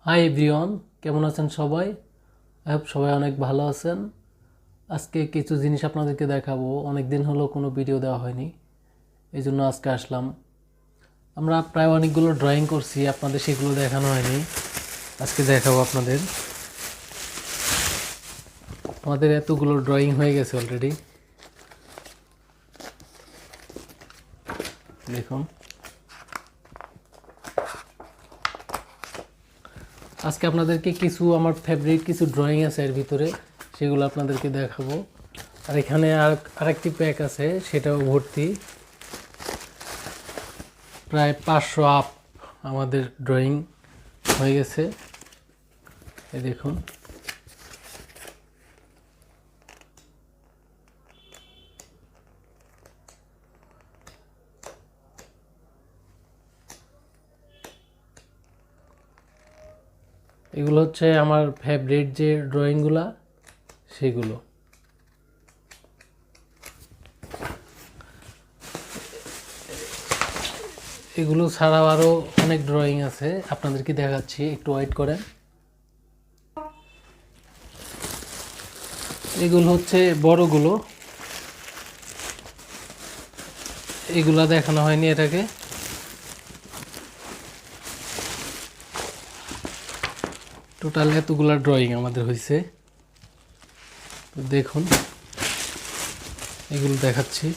Hi everyone, কেমন আছেন সবাই? আই হোপ সবাই অনেক ভালো আছেন। আজকে কিছু জিনিস আপনাদেরকে দেখাবো। অনেক দিন হলো কোনো ভিডিও দেওয়া হয়নি, এই জন্য আজকে আসলাম। আমরা প্রায় অনেকগুলো ড্রয়িং করছি, আপনাদের সেগুলো দেখানো হয়নি, আজকে দেখাবো আপনাদের। আমাদের এতগুলো ড্রয়িং হয়ে গেছে অলরেডি, দেখুন। আজকে আপনাদেরকে কিছু আমার ফেভারিট কিছু ড্রয়িং আছে এর ভিতরে, সেগুলো আপনাদেরকে দেখাবো। আর এখানে আরেকটি প্যাক আছে, সেটাও ভর্তি। প্রায় 500 আপ আমাদের ড্রয়িং হয়ে গেছে, এই দেখুন। এগুলো হচ্ছে আমার ফেভারিট যে ড্রয়িংগুলা, সেগুলো। এগুলো ছাড়াও আরও অনেক ড্রয়িং আছে, আপনাদেরকে দেখাচ্ছি, একটু ওয়েট করেন। এগুলো হচ্ছে বড়গুলো, এগুলা দেখানো হয়নি এটাকে। টোটাল এতগুলা ড্রয়িং আমাদের হয়েছে, দেখুন এগুলো দেখাচ্ছি।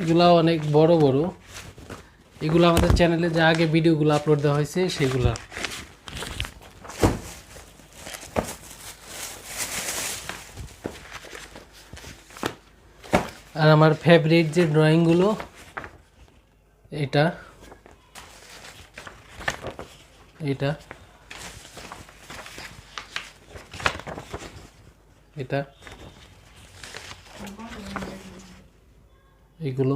এগুলা অনেক বড় বড়, এগুলো আমাদের চ্যানেলে যা আগে ভিডিওগুলো আপলোড দেওয়া হয়েছে সেগুলা। আর আমার ফেভারিট যে ড্রয়িংগুলো, এটা এটা এটা এগুলো